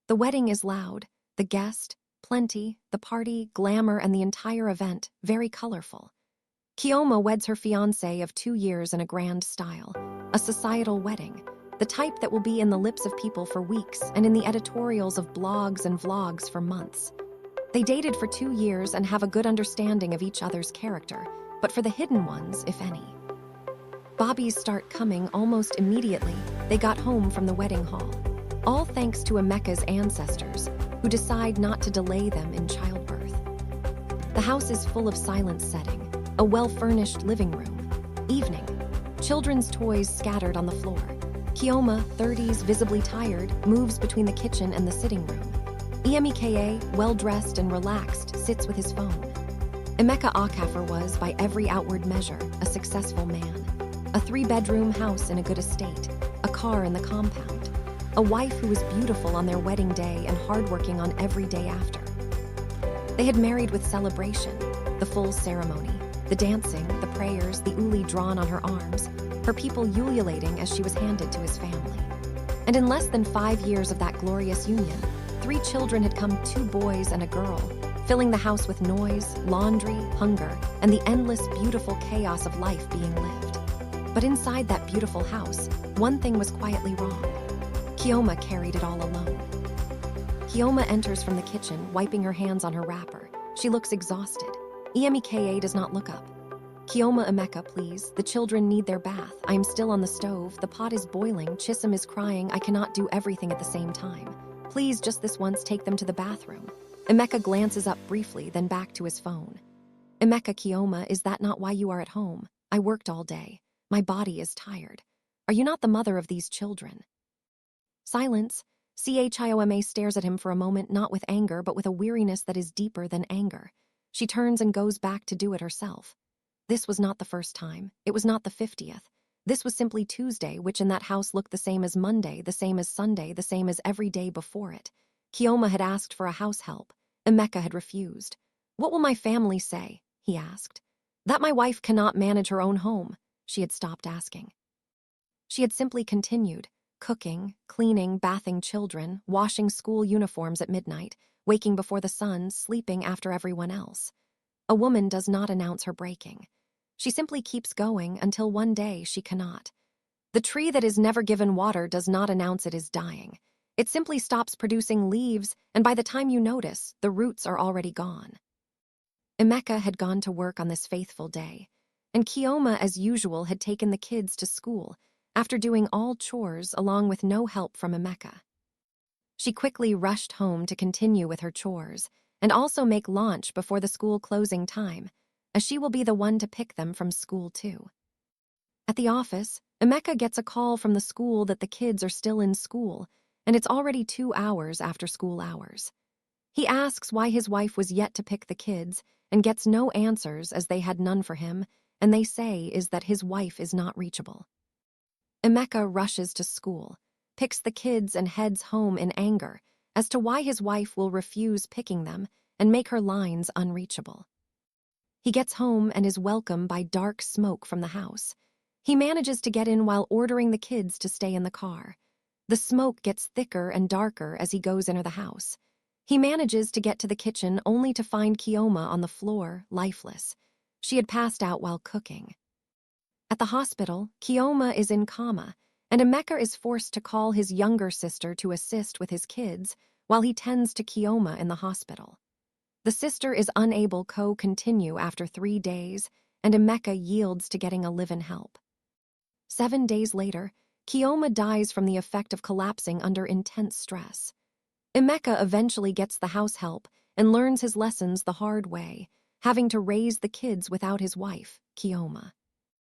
The wedding is loud, the guest, plenty, the party, glamour, and the entire event, very colorful. Kioma weds her fiancé of 2 years in a grand style, a societal wedding, the type that will be in the lips of people for weeks and in the editorials of blogs and vlogs for months. They dated for 2 years and have a good understanding of each other's character, but for the hidden ones, if any. Bobbies start coming almost immediately they got home from the wedding hall, all thanks to Emeka's ancestors, who decide not to delay them in childbirth. The house is full of silence setting, a well-furnished living room. Evening. Children's toys scattered on the floor. Kioma, 30s, visibly tired, moves between the kitchen and the sitting room. Emeka, well-dressed and relaxed, sits with his phone. Emeka Okafor was, by every outward measure, a successful man. A 3-bedroom house in a good estate, a car in the compound, a wife who was beautiful on their wedding day and hardworking on every day after. They had married with celebration, the full ceremony, the dancing, the prayers, the uli drawn on her arms, her people ululating as she was handed to his family. And in less than 5 years of that glorious union, 3 children had come, 2 boys and a girl, filling the house with noise, laundry, hunger, and the endless, beautiful chaos of life being lived. But inside that beautiful house, one thing was quietly wrong. Kioma carried it all alone. Kioma enters from the kitchen, wiping her hands on her wrapper. She looks exhausted. Emeka does not look up. Kioma, Emeka, please. The children need their bath. I am still on the stove. The pot is boiling. Chisholm is crying. I cannot do everything at the same time. Please, just this once, take them to the bathroom. Emeka glances up briefly, then back to his phone. Emeka, Kioma, is that not why you are at home? I worked all day. My body is tired. Are you not the mother of these children? Silence. Chioma stares at him for a moment, not with anger, but with a weariness that is deeper than anger. She turns and goes back to do it herself. This was not the first time. It was not the 50th. This was simply Tuesday, which in that house looked the same as Monday, the same as Sunday, the same as every day before it. Kioma had asked for a house help. Emeka had refused. What will my family say? He asked. That my wife cannot manage her own home. She had stopped asking. She had simply continued, cooking, cleaning, bathing children, washing school uniforms at midnight, waking before the sun, sleeping after everyone else. A woman does not announce her breaking. She simply keeps going until one day she cannot. The tree that is never given water does not announce it is dying. It simply stops producing leaves, and by the time you notice, the roots are already gone. Emeka had gone to work on this faithful day, and Kioma, as usual, had taken the kids to school, after doing all chores along with no help from Emeka. She quickly rushed home to continue with her chores, and also make lunch before the school closing time, as she will be the one to pick them from school too. At the office, Emeka gets a call from the school that the kids are still in school, and it's already 2 hours after school hours. He asks why his wife was yet to pick the kids, and gets no answers as they had none for him, and they say is that his wife is not reachable. Emeka rushes to school, picks the kids and heads home in anger as to why his wife will refuse picking them and make her lines unreachable. He gets home and is welcomed by dark smoke from the house. He manages to get in while ordering the kids to stay in the car. The smoke gets thicker and darker as he goes into the house. He manages to get to the kitchen only to find Kioma on the floor, lifeless. She had passed out while cooking. At the hospital, Kioma is in coma, and Emeka is forced to call his younger sister to assist with his kids while he tends to Kioma in the hospital. The sister is unable to continue after 3 days, and Emeka yields to getting a live-in help. 7 days later, Kioma dies from the effect of collapsing under intense stress. Emeka eventually gets the house help and learns his lessons the hard way, having to raise the kids without his wife, Kioma.